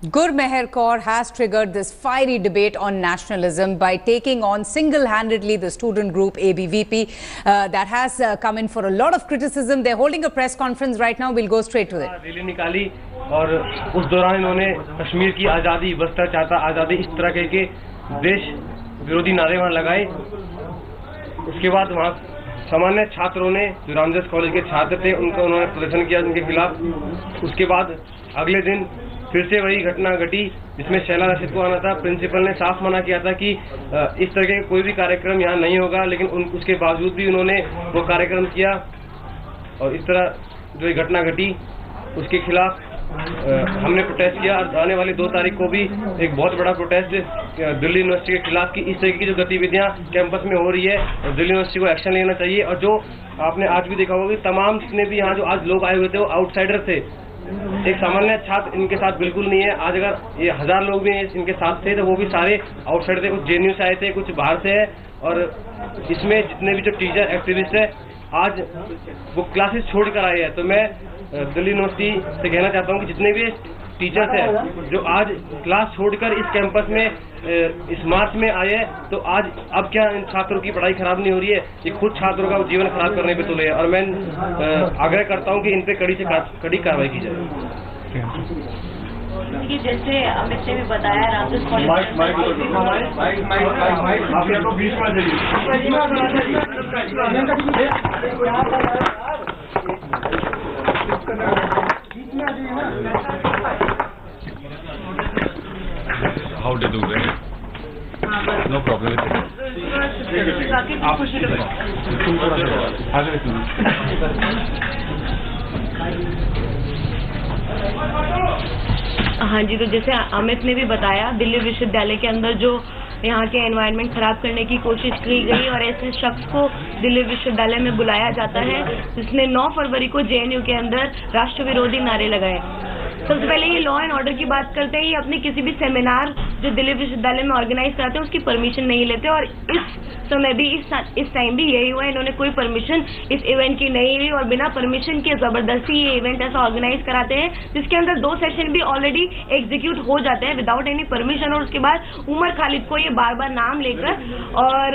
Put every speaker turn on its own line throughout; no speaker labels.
Gurmeher Kaur has triggered this fiery debate on nationalism by taking on single-handedly the student group ABVP that has come in for a lot of criticism. They're holding a press conference right now. We'll go straight to it.
Rally निकाली और उस दौरान इन्होंने कश्मीर की आज़ादी, बस्तर चाहता आज़ादी, इस तरह के देश विरोधी नारे वहाँ लगाए। उसके बाद वहाँ सामान्य छात्रों ने, जो रामदास कॉलेज के छात्र थे, उन्होंने प्रदर्शन किया उनके खिलाफ। उसके बाद अगले दिन फिर से वही घटना घटी जिसमें शैला रशीद को आना था। प्रिंसिपल ने साफ मना किया था कि इस तरह के कोई भी कार्यक्रम यहाँ नहीं होगा, लेकिन उसके बावजूद भी उन्होंने वो कार्यक्रम किया और इस तरह जो ये घटना घटी उसके खिलाफ हमने प्रोटेस्ट किया। और आने वाली 2 तारीख को भी एक बहुत बड़ा प्रोटेस्ट दिल्ली यूनिवर्सिटी के खिलाफ की इस तरह की जो गतिविधियां कैंपस में हो रही है, दिल्ली यूनिवर्सिटी को एक्शन लेना चाहिए। और जो आपने आज भी देखा होगा कि तमाम जितने भी यहाँ जो आज लोग आए हुए थे वो आउटसाइडर थे, एक सामान्य छात्र इनके साथ बिल्कुल नहीं है। आज अगर ये 1000 लोग भी इनके साथ थे तो वो भी सारे आउटसाइडर थे, कुछ जेएनयू से आए थे, कुछ बाहर से है। और इसमें जितने भी जो टीचर एक्टिविस्ट है आज वो क्लासेस छोड़ कर आए हैं। तो मैं दिल्ली यूनिवर्सिटी से कहना चाहता हूँ कि जितने भी टीचर्स हैं जो आज क्लास छोड़कर इस कैंपस में इस मार्च में आए हैं, तो आज अब क्या इन छात्रों की पढ़ाई खराब नहीं हो रही है? ये खुद छात्रों का जीवन खराब करने पे तुले हैं। और मैं आग्रह करता हूँ कि इन पे कड़ी से कड़ी कार्रवाई की जाए।
कि जैसे अमित ने भी बताया, Ramdas college
How they do that? No problem with it.
हाँ जी, तो जैसे अमित ने भी बताया, दिल्ली विश्वविद्यालय के अंदर जो यहाँ के एनवायरनमेंट खराब करने की कोशिश की गई और ऐसे शख्स को दिल्ली विश्वविद्यालय में बुलाया जाता है जिसने 9 फरवरी को जेएनयू के अंदर राष्ट्र विरोधी नारे लगाए। सबसे पहले ये लॉ एंड ऑर्डर की बात करते हैं। ये अपने किसी भी सेमिनार जो दिल्ली विश्वविद्यालय में ऑर्गेनाइज कराते हैं उसकी परमिशन नहीं लेते और इस समय भी इस टाइम भी यही हुआ। इन्होंने कोई परमिशन इस इवेंट की नहीं ली और बिना परमिशन के जबरदस्ती ये इवेंट ऐसा ऑर्गेनाइज कराते हैं जिसके अंदर 2 सेशन भी ऑलरेडी एग्जीक्यूट हो जाते हैं विदाउट एनी परमिशन। और उसके बाद उमर खालिद को ये बार बार नाम लेकर और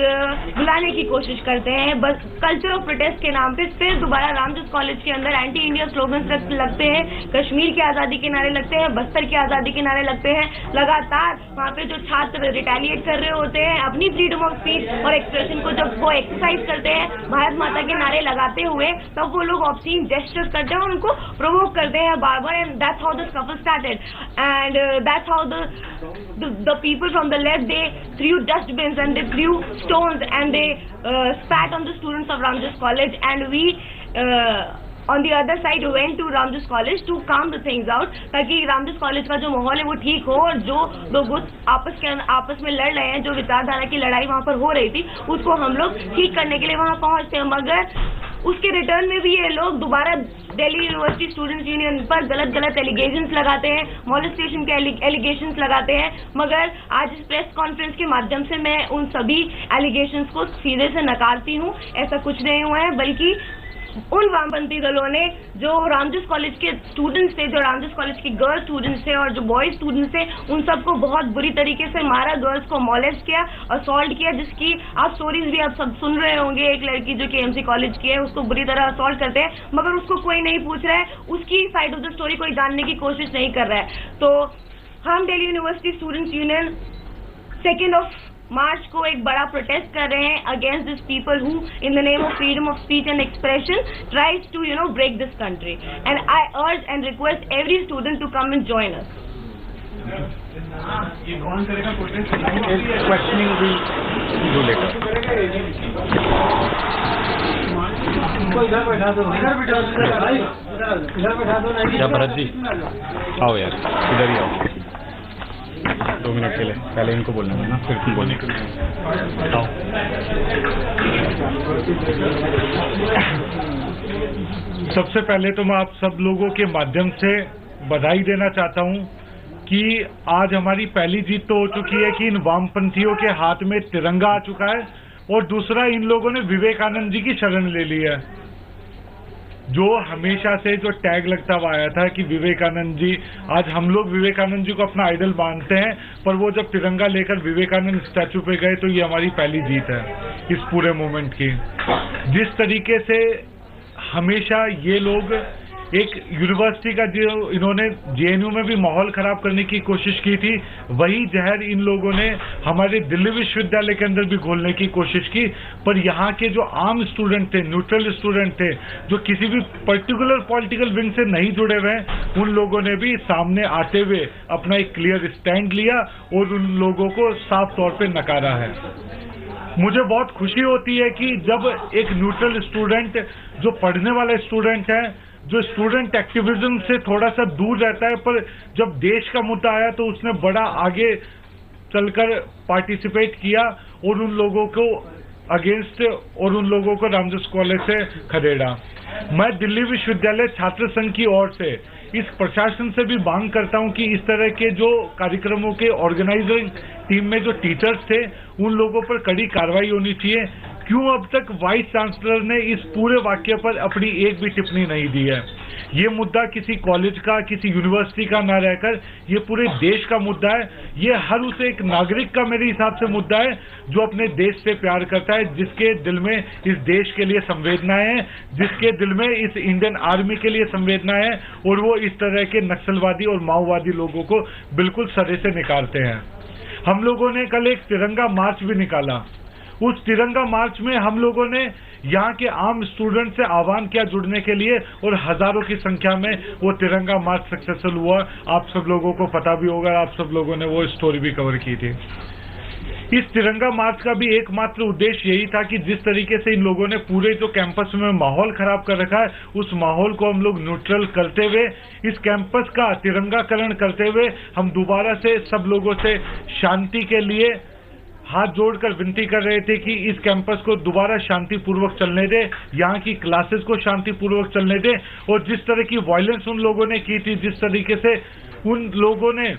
बुलाने की कोशिश करते हैं बस कल्चर ऑफ प्रोटेस्ट के नाम पे। फिर दोबारा रामदास कॉलेज के अंदर एंटी इंडिया स्लोगन लगते हैं, कश्मीर की आज़ादी के नारे लगते हैं, बस्तर की आज़ादी के नारे लगते हैं। लगातार वहाँ पे जो छात्र रिटेलिएट कर रहे होते हैं अपनी फ्रीडम ऑफ स्पीच और एक्सप्रेशन को जब वो एक्सरसाइज करते हैं भारत माता के नारे लगाते हुए, तब वो लोग ऑब्सीन जेस्चर्स करते हैं और उनको प्रोवोक करते हैं बार बार। And that's how the scuffle started and that's how the people from the left they threw dustbins and they threw stones and they spat on the students of Ramdas College, and we on the other side went to Ramdas College to calm the things out, ताकि Ramdas College का जो माहौल है वो ठीक हो और जो लोग आपस में लड़ रहे हैं, जो विचारधारा की लड़ाई वहाँ पर हो रही थी, उसको हम लोग ठीक करने के लिए वहाँ पहुँचते हैं। मगर उसके रिटर्न में भी ये लोग दोबारा दिल्ली यूनिवर्सिटी स्टूडेंट्स यूनियन पर गलत एलिगेशंस लगाते हैं, मॉलेस्टेशन के एलिगेशंस लगाते हैं। मगर आज इस प्रेस कॉन्फ्रेंस के माध्यम से मैं उन सभी एलिगेशंस को सीधे से नकारती हूँ। ऐसा कुछ नहीं हुआ है, बल्कि उन वामपंथी दलों ने जो रामदास कॉलेज के स्टूडेंट्स थे, जो रामदास कॉलेज के गर्ल्स स्टूडेंट्स थे और जो बॉयज स्टूडेंट्स थे, उन सबको बहुत बुरी तरीके से मारा, गर्ल्स को मॉलेस्ट किया, असॉल्ट किया, जिसकी आप स्टोरीज भी आप सब सुन रहे होंगे। एक लड़की जो केएमसी कॉलेज की है उसको बुरी तरह असॉल्ट करते हैं, मगर उसको कोई नहीं पूछ रहा है, उसकी साइड ऑफ द स्टोरी कोई जानने की कोशिश नहीं कर रहा है। तो हम Delhi university students union 2 March को एक बड़ा प्रोटेस्ट कर रहे हैं against this people who in the name of freedom of speech and expression tries to break this country, and I urge and request every student to come and join us.
ये कौन करेगा protest? Questioning भी जो लेकर इधर बैठा दो, क्या भरत जी आओ यार, इधर ही आओ 2 मिनट के लिए। पहले इनको बोलना है ना, फिर तुम बोलने के लिए बताओ।
सबसे पहले तो मैं आप सब लोगों के माध्यम से बधाई देना चाहता हूं कि आज हमारी पहली जीत तो हो चुकी है कि इन वामपंथियों के हाथ में तिरंगा आ चुका है, और दूसरा इन लोगों ने विवेकानंद जी की शरण ले ली है। जो हमेशा से जो टैग लगता हुआ आया था कि विवेकानंद जी, आज हम लोग विवेकानंद जी को अपना आइडल मानते हैं, पर वो जब तिरंगा लेकर विवेकानंद स्टैचू पे गए तो ये हमारी पहली जीत है इस पूरे मूवमेंट की। जिस तरीके से हमेशा ये लोग एक यूनिवर्सिटी का जो इन्होंने जेएनयू में भी माहौल खराब करने की कोशिश की थी, वही जहर इन लोगों ने हमारे दिल्ली विश्वविद्यालय के अंदर भी घोलने की कोशिश की। पर यहाँ के जो आम स्टूडेंट थे, न्यूट्रल स्टूडेंट थे, जो किसी भी पर्टिकुलर पॉलिटिकल विंग से नहीं जुड़े हुए हैं, उन लोगों ने भी सामने आते हुए अपना एक क्लियर स्टैंड लिया और उन लोगों को साफ तौर पे नकारा है। मुझे बहुत खुशी होती है कि जब एक न्यूट्रल स्टूडेंट, जो पढ़ने वाला स्टूडेंट है, जो स्टूडेंट एक्टिविज्म से थोड़ा सा दूर रहता है, पर जब देश का मुद्दा आया तो उसने बड़ा आगे चलकर पार्टिसिपेट किया और उन लोगों को अगेंस्ट और उन लोगों को रामजस कॉलेज से खदेड़ा। मैं दिल्ली विश्वविद्यालय छात्र संघ की ओर से इस प्रशासन से भी मांग करता हूं कि इस तरह के जो कार्यक्रमों के ऑर्गेनाइजिंग टीम में जो टीचर्स थे, उन लोगों पर कड़ी कार्रवाई होनी चाहिए। क्यों अब तक वाइस चांसलर ने इस पूरे वाक्य पर अपनी एक भी टिप्पणी नहीं दी है? ये मुद्दा किसी कॉलेज का, किसी यूनिवर्सिटी का ना रहकर ये पूरे देश का मुद्दा है। ये हर उस एक नागरिक का मेरे हिसाब से मुद्दा है जो अपने देश से प्यार करता है, जिसके दिल में इस देश के लिए संवेदनाएं हैं, जिसके दिल में इस इंडियन आर्मी के लिए संवेदना है, और वो इस तरह के नक्सलवादी और माओवादी लोगों को बिल्कुल सरे से निकालते हैं। हम लोगों ने कल एक तिरंगा मार्च भी निकाला। उस तिरंगा मार्च में हम लोगों ने यहाँ के आम स्टूडेंट से आह्वान किया जुड़ने के लिए, और हजारों की संख्या में वो तिरंगा मार्च सक्सेसफुल हुआ। आप सब लोगों को पता भी होगा, आप सब लोगों ने वो स्टोरी भी कवर की थी। इस तिरंगा मार्च का भी एकमात्र उद्देश्य यही था कि जिस तरीके से इन लोगों ने पूरे जो कैंपस में माहौल खराब कर रखा है, उस माहौल को हम लोग न्यूट्रल करते हुए, इस कैंपस का तिरंगाकरण करते हुए, हम दोबारा से सब लोगों से शांति के लिए हाथ जोड़कर विनती कर रहे थे कि इस कैंपस को दोबारा शांतिपूर्वक चलने दे, यहाँ की क्लासेस को शांतिपूर्वक चलने दे। और जिस तरह की वायलेंस उन लोगों ने की थी, जिस तरीके से उन लोगों ने,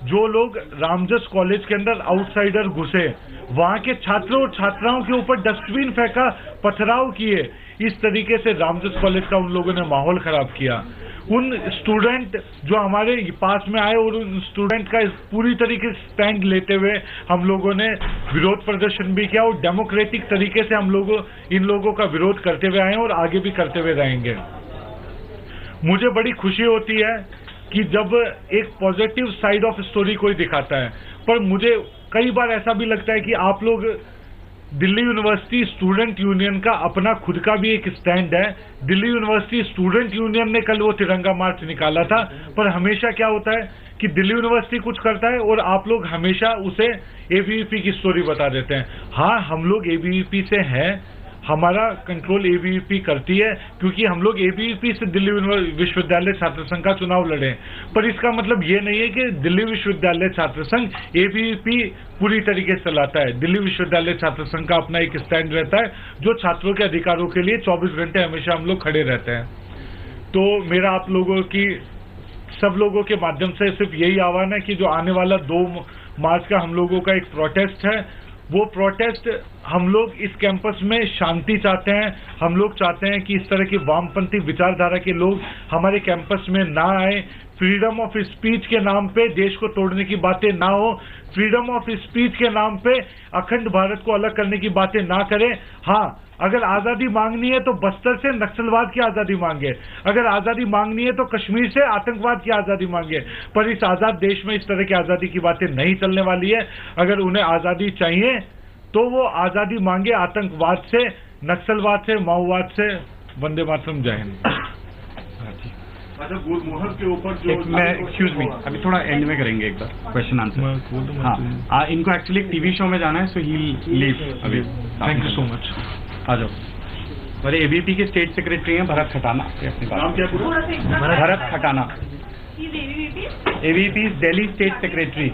जो लोग रामजस कॉलेज के अंदर आउटसाइडर घुसे, वहाँ के छात्रों और छात्राओं के ऊपर डस्टबिन फेंका, पथराव किए, इस तरीके से रामजस कॉलेज का उन लोगों ने माहौल खराब किया। उन स्टूडेंट जो हमारे पास में आए और उन स्टूडेंट का पूरी तरीके से स्टैंड लेते हुए हम लोगों ने विरोध प्रदर्शन भी किया, और डेमोक्रेटिक तरीके से हम लोगों इन लोगों का विरोध करते हुए आए और आगे भी करते हुए रहेंगे। मुझे बड़ी खुशी होती है कि जब एक पॉजिटिव साइड ऑफ स्टोरी कोई दिखाता है, पर मुझे कई बार ऐसा भी लगता है कि आप लोग, दिल्ली यूनिवर्सिटी स्टूडेंट यूनियन का अपना खुद का भी एक स्टैंड है। दिल्ली यूनिवर्सिटी स्टूडेंट यूनियन ने कल वो तिरंगा मार्च निकाला था, पर हमेशा क्या होता है कि दिल्ली यूनिवर्सिटी कुछ करता है और आप लोग हमेशा उसे एबीवीपी की स्टोरी बता देते हैं। हाँ, हम लोग एबीवीपी से हैं, हमारा कंट्रोल एबीवीपी करती है, क्योंकि हम लोग एबीवीपी से दिल्ली विश्वविद्यालय छात्र संघ का चुनाव लड़े। पर इसका मतलब ये नहीं है कि दिल्ली विश्वविद्यालय छात्र संघ एबीवीपी पूरी तरीके से चलाता है। दिल्ली विश्वविद्यालय छात्र संघ का अपना एक स्टैंड रहता है, जो छात्रों के अधिकारों के लिए 24 घंटे हमेशा हम लोग खड़े रहते हैं। तो मेरा आप लोगों की, सब लोगों के माध्यम से सिर्फ यही आह्वान है कि जो आने वाला 2 मार्च का हम लोगों का एक प्रोटेस्ट है, वो प्रोटेस्ट हम लोग इस कैंपस में शांति चाहते हैं। हम लोग चाहते हैं कि इस तरह की वामपंथी विचारधारा के लोग हमारे कैंपस में ना आए। फ्रीडम ऑफ स्पीच के नाम पे देश को तोड़ने की बातें ना हो, फ्रीडम ऑफ स्पीच के नाम पे अखंड भारत को अलग करने की बातें ना करें। हाँ, अगर आजादी मांगनी है तो बस्तर से नक्सलवाद की आजादी मांगे, अगर आजादी मांगनी है तो कश्मीर से आतंकवाद की आजादी मांगे, पर इस आजाद देश में इस तरह की आजादी की बातें नहीं चलने वाली है। अगर उन्हें आजादी चाहिए तो वो आजादी मांगे आतंकवाद से, नक्सलवाद से, माओवाद से। वंदे मातरम, जय हिंद।
अच्छा, गुरमोहर के ऊपर जो मैं, एक्सक्यूज मी, अभी थोड़ा एंड में करेंगे एक बार क्वेश्चन आंसर। हाँ, इनको एक्चुअली एक टीवी शो में जाना है, सो ही लीव अभी।
Thank you so much.
आ जाओ। हमारे एबीवीपी के स्टेट सेक्रेटरी हैं भरत खटाना। नाम क्या पूरा? Bharat Khatana. ABVP Delhi state secretary.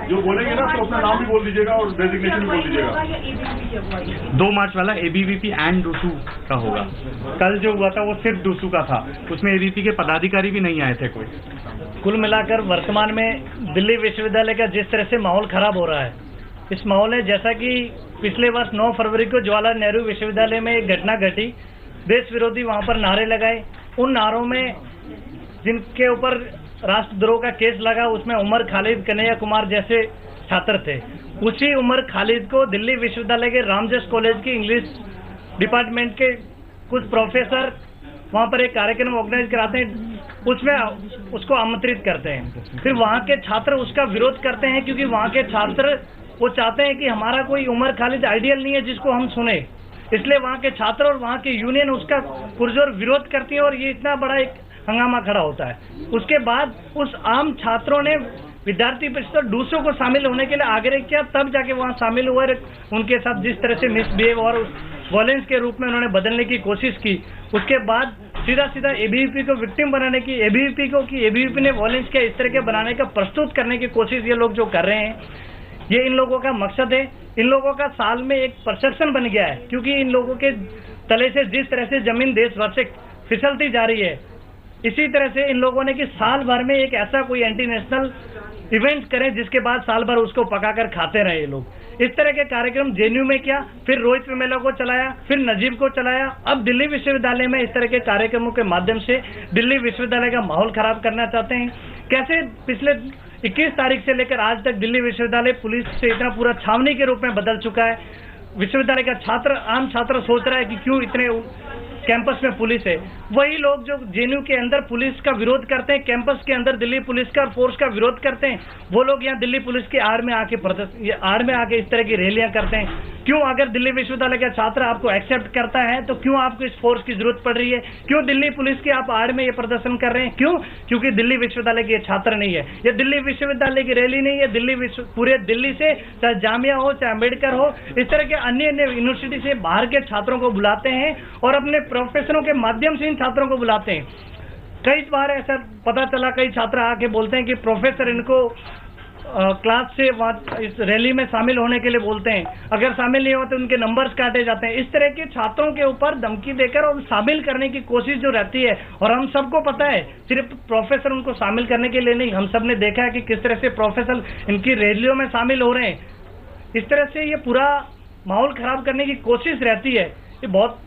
जो बोलेंगे ना तो अपना नाम भी बोल दीजिएगा और डेजिग्नेशन भी बोल दीजिएगा।
2 मार्च वाला एबीवीपी एंड डूसू का होगा। कल जो हुआ था वो सिर्फ डूसू का था, उसमें एबीवीपी के पदाधिकारी भी नहीं आए थे कोई।
कुल मिलाकर वर्तमान में दिल्ली विश्वविद्यालय का जिस तरह से माहौल खराब हो रहा है, इस माहौल में, जैसा कि पिछले वर्ष 9 फरवरी को जवाहरलाल नेहरू विश्वविद्यालय में एक घटना घटी देश विरोधी वहां पर नारे लगाए। उन नारों में जिनके ऊपर राष्ट्रद्रोह का केस लगा उसमें उमर खालिद, कन्हैया कुमार जैसे छात्र थे। उसी उमर खालिद को दिल्ली विश्वविद्यालय के रामजस कॉलेज की इंग्लिश डिपार्टमेंट के कुछ प्रोफेसर वहां पर एक कार्यक्रम ऑर्गेनाइज कराते हैं, उसमें उसको आमंत्रित करते हैं। फिर वहां के छात्र उसका विरोध करते हैं, क्योंकि वहां के छात्र वो चाहते हैं कि हमारा कोई उमर खालिद आइडियल नहीं है जिसको हम सुने, इसलिए वहां के छात्र और वहां के यूनियन उसका पुरजोर विरोध करती है और ये इतना बड़ा एक हंगामा खड़ा होता है। उसके बाद उस आम छात्रों ने विद्यार्थी परिषद और दूसरों को शामिल होने के लिए आग्रह किया, तब जाके वहां शामिल हुए। उनके साथ जिस तरह से मिसबिहेव और वॉयलेंस के रूप में उन्होंने बदलने की कोशिश की, उसके बाद सीधा एबीवीपी को विक्टिम बनाने की, एबीवीपी ने वॉयलेंस के इस तरह के बनाने का प्रस्तुत करने की कोशिश ये लोग जो कर रहे हैं, ये इन लोगों का मकसद है। इन लोगों का साल में एक परसेप्शन बन गया है, क्योंकि इन लोगों के तले से जिस तरह से जमीन देश भर से फिसलती जा रही है, इसी तरह से इन लोगों ने कि साल भर में एक ऐसा कोई एंटी नेशनल इवेंट करें जिसके बाद साल भर उसको पकाकर खाते रहे ये लोग। इस तरह के कार्यक्रम जेएनयू में किया, फिर रोहित वेमुला को चलाया, फिर नजीब को चलाया, अब दिल्ली विश्वविद्यालय में इस तरह के कार्यक्रमों के माध्यम से दिल्ली विश्वविद्यालय का माहौल खराब करना चाहते हैं। कैसे पिछले 21 तारीख से लेकर आज तक दिल्ली विश्वविद्यालय पुलिस से इतना पूरा छावनी के रूप में बदल चुका है। विश्वविद्यालय का छात्र, आम छात्र सोच रहा है कि क्यों इतने कैंपस में पुलिस है। वही लोग जो जेएनयू के अंदर पुलिस का विरोध करते हैं, कैंपस के अंदर दिल्ली पुलिस का फोर्स का विरोध करते हैं, वो लोग यहाँ दिल्ली पुलिस के आड़ में आके इस तरह की रैलियां करते हैं। क्यों? अगर दिल्ली विश्वविद्यालय का छात्र आपको एक्सेप्ट करता है तो क्यों आपको इस फोर्स की जरूरत पड़ रही है? क्यों दिल्ली पुलिस के आप आड़ में ये प्रदर्शन कर रहे हैं? क्यों? क्योंकि दिल्ली विश्वविद्यालय के छात्र नहीं है, ये दिल्ली विश्वविद्यालय की रैली नहीं है। पूरे दिल्ली से, चाहे जामिया हो, चाहे अम्बेडकर हो, इस तरह के अन्य यूनिवर्सिटी से बाहर के छात्रों को बुलाते हैं और अपने प्रोफेसरों के माध्यम से इन छात्रों को बुलाते हैं। कई बार ऐसा पता चला, कई छात्र आके बोलते हैं कि प्रोफेसर इनको क्लास से इस रैली में शामिल होने के लिए बोलते हैं, अगर शामिल नहीं होते तो उनके नंबर्स काटे जाते हैं। इस तरह के छात्रों के ऊपर धमकी देकर और शामिल करने की कोशिश जो रहती है, और हम सबको पता है सिर्फ प्रोफेसर उनको शामिल करने के लिए नहीं, हम सब ने देखा है कि किस तरह से प्रोफेसर इनकी रैलियों में शामिल हो रहे हैं। इस तरह से ये पूरा माहौल खराब करने की कोशिश रहती है, ये बहुत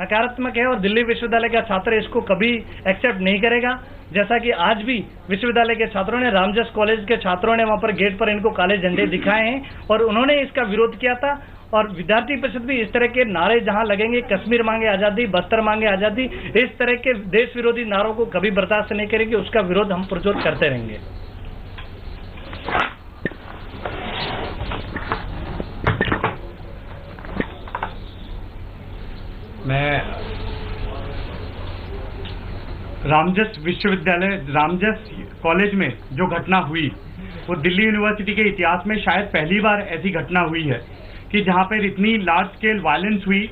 नकारात्मक है और दिल्ली विश्वविद्यालय का छात्र इसको कभी एक्सेप्ट नहीं करेगा। जैसा कि आज भी विश्वविद्यालय के छात्रों ने, रामजस कॉलेज के छात्रों ने वहां पर गेट पर इनको काले झंडे दिखाए हैं और उन्होंने इसका विरोध किया था। और विद्यार्थी परिषद भी इस तरह के नारे जहां लगेंगे, कश्मीर मांगे आजादी, बस्तर मांगे आजादी, इस तरह के देश विरोधी नारों को कभी बर्दाश्त नहीं करेगी, उसका विरोध हम पुरजोर करते रहेंगे।
मैं रामजस कॉलेज में जो घटना हुई, वो दिल्ली यूनिवर्सिटी के इतिहास में शायद पहली बार ऐसी घटना हुई है कि जहां पर इतनी लार्ज स्केल वायलेंस हुई,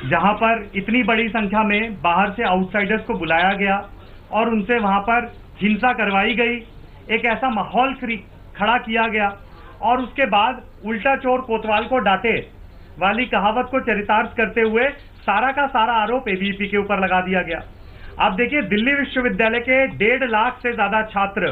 जहां पर इतनी बड़ी संख्या में बाहर से आउटसाइडर्स को बुलाया गया और उनसे वहां पर हिंसा करवाई गई, एक ऐसा माहौल खड़ा किया गया और उसके बाद उल्टा चोर कोतवाल को डांटे वाली कहावत को चरितार्थ करते हुए सारा का सारा आरोप एबीवीपी के ऊपर लगा दिया गया। आप देखिए, दिल्ली विश्वविद्यालय के 1.5 लाख से ज्यादा छात्र,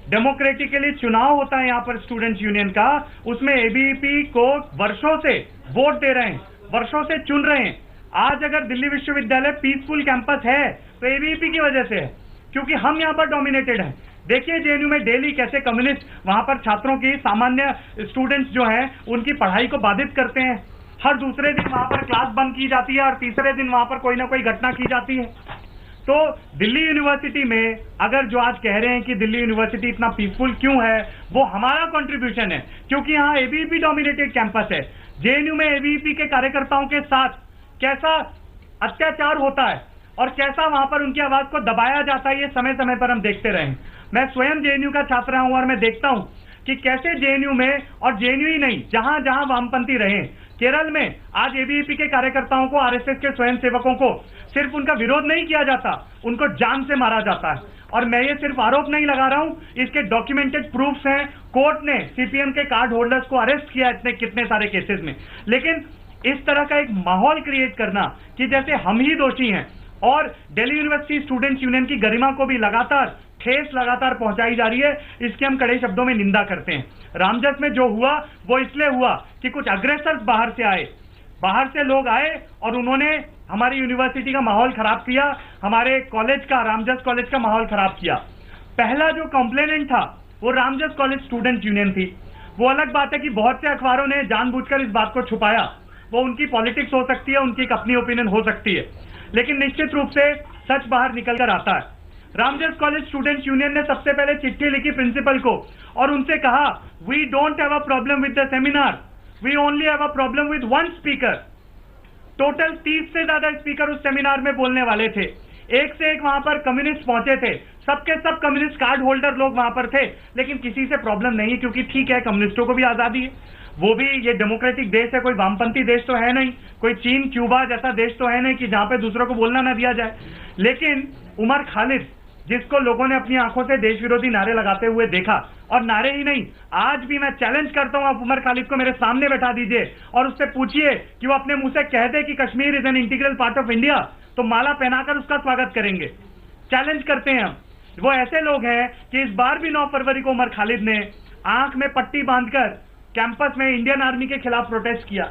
डेमोक्रेटिकली चुनाव होता है यहाँ पर स्टूडेंट्स यूनियन का, उसमें एबीवीपी को वर्षों से वोट दे रहे हैं, वर्षों से चुन रहे हैं। आज अगर दिल्ली विश्वविद्यालय पीसफुल कैंपस है तो एबीवीपी की वजह से है, क्योंकि हम यहाँ पर डोमिनेटेड हैं। देखिए जेएनयू में डेली कैसे कम्युनिस्ट वहां पर छात्रों की, सामान्य स्टूडेंट्स जो हैं उनकी पढ़ाई को बाधित करते हैं। हर दूसरे दिन वहां पर क्लास बंद की जाती है और तीसरे दिन वहां पर कोई ना कोई घटना की जाती है। तो दिल्ली यूनिवर्सिटी में अगर जो आज कह रहे हैं कि दिल्ली यूनिवर्सिटी इतना पीसफुल क्यों है, वो हमारा कंट्रीब्यूशन है, क्योंकि यहाँ एबीवीपी डोमिनेटेड कैंपस है। जेएनयू में एबीवीपी के कार्यकर्ताओं के साथ कैसा अत्याचार होता है और कैसा वहां पर उनकी आवाज को दबाया जाता है, ये समय समय पर हम देखते रहे। मैं स्वयं जेएनयू का छात्र हूं और मैं देखता हूं कि कैसे जेएनयू में, और जेएनयू ही नहीं, जहां जहां वामपंथी रहे, केरल में आज एबीवीपी के कार्यकर्ताओं को, आरएसएस के स्वयंसेवकों को सिर्फ उनका विरोध नहीं किया जाता, उनको जान से मारा जाता है। और मैं ये सिर्फ आरोप नहीं लगा रहा हूं, इसके डॉक्यूमेंटेड प्रूफ्स हैं। कोर्ट ने सीपीएम के कार्ड होल्डर्स को अरेस्ट किया इतने कितने सारे केसेस में। लेकिन इस तरह का एक माहौल क्रिएट करना कि जैसे हम ही दोषी हैं, और दिल्ली यूनिवर्सिटी स्टूडेंट्स यूनियन की गरिमा को भी लगातार ठेस पहुंचाई जा रही है, इसकी हम कड़े शब्दों में निंदा करते हैं। रामजस में जो हुआ वो इसलिए हुआ कि कुछ अग्रेसर्स बाहर से लोग आए और उन्होंने हमारी यूनिवर्सिटी का माहौल खराब किया, हमारे कॉलेज का, रामजस कॉलेज का माहौल खराब किया। पहला जो कंप्लेनेंट था वो रामजस कॉलेज स्टूडेंट यूनियन थी। वो अलग बात है कि बहुत से अखबारों ने जानबूझकर इस बात को छुपाया, वो उनकी पॉलिटिक्स हो सकती है, उनकी एक अपनी ओपिनियन हो सकती है, लेकिन निश्चित रूप से सच बाहर निकल कर आता है। रामजस कॉलेज स्टूडेंट यूनियन ने सबसे पहले चिट्ठी लिखी प्रिंसिपल को और उनसे कहा, we don't have a problem with the seminar, we only have a problem with one speaker. Total 30 से ज्यादा स्पीकर उस सेमिनार में बोलने वाले थे, एक से एक वहां पर कम्युनिस्ट पहुंचे थे, सबके सब कम्युनिस्ट कार्ड होल्डर लोग वहां पर थे, लेकिन किसी से प्रॉब्लम नहीं, क्योंकि ठीक है कम्युनिस्टों को भी आजादी है, वो भी, ये डेमोक्रेटिक देश है, कोई वामपंथी देश तो है नहीं, कोई चीन क्यूबा जैसा देश तो है नहीं कि जहां पे दूसरों को बोलना ना दिया जाए। लेकिन उमर खालिद, जिसको लोगों ने अपनी आंखों से देश विरोधी नारे लगाते हुए देखा, और नारे ही नहीं, आज भी मैं चैलेंज करता हूं, आप उमर खालिद को मेरे सामने बैठा दीजिए और उससे पूछिए कि वो अपने मुंह से कह दे कि Kashmir is an integral part of India, तो माला पहनाकर उसका स्वागत करेंगे। चैलेंज करते हैं हम। वो ऐसे लोग हैं कि इस बार भी 9 फरवरी को उमर खालिद ने आंख में पट्टी बांधकर कैंपस में इंडियन आर्मी के खिलाफ प्रोटेस्ट किया।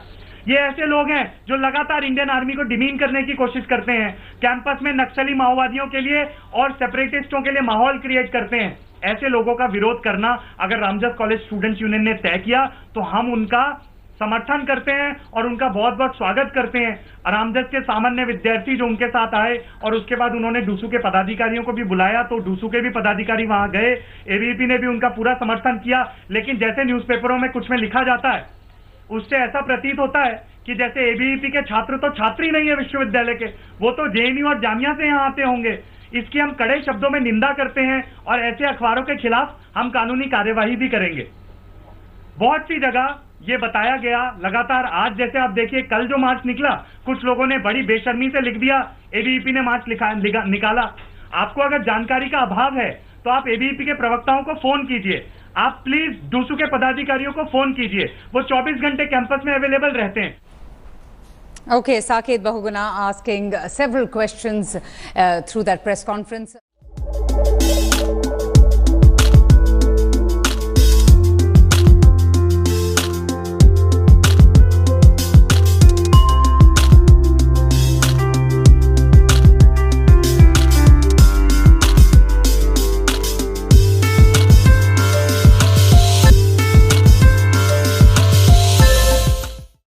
ये ऐसे लोग हैं जो लगातार इंडियन आर्मी को डिमीन करने की कोशिश करते हैं, कैंपस में नक्सली माओवादियों के लिए और सेपरेटिस्टों के लिए माहौल क्रिएट करते हैं। ऐसे लोगों का विरोध करना अगर रामजस कॉलेज स्टूडेंट यूनियन ने तय किया तो हम उनका समर्थन करते हैं और उनका बहुत बहुत स्वागत करते हैं। रामजस के सामान्य विद्यार्थी जो उनके साथ आए और उसके बाद उन्होंने डूसू के पदाधिकारियों को भी बुलाया, तो डूसू के भी पदाधिकारी वहां गए, एबीवीपी ने भी उनका पूरा समर्थन किया। लेकिन जैसे न्यूज़पेपरों में कुछ में लिखा जाता है, उससे ऐसा प्रतीत होता है कि जैसे एबीवीपी के छात्र तो छात्र ही नहीं है विश्वविद्यालय के, वो तो जेएनयू और जामिया से यहाँ आते होंगे। इसकी हम कड़े शब्दों में निंदा करते हैं और ऐसे अखबारों के खिलाफ हम कानूनी कार्यवाही भी करेंगे। बहुत सी जगह ये बताया गया लगातार, आज जैसे आप देखिए कल जो मार्च निकला, कुछ लोगों ने बड़ी बेशर्मी से लिख दिया एबीवीपी ने मार्च निकाला। आपको अगर जानकारी का अभाव है तो आप एबीवीपी के प्रवक्ताओं को फोन कीजिए, आप प्लीज डूसू के पदाधिकारियों को फोन कीजिए, वो 24 घंटे कैंपस में अवेलेबल रहते हैं।
Okay, Saket Bahuguna asking several questions through that press conference.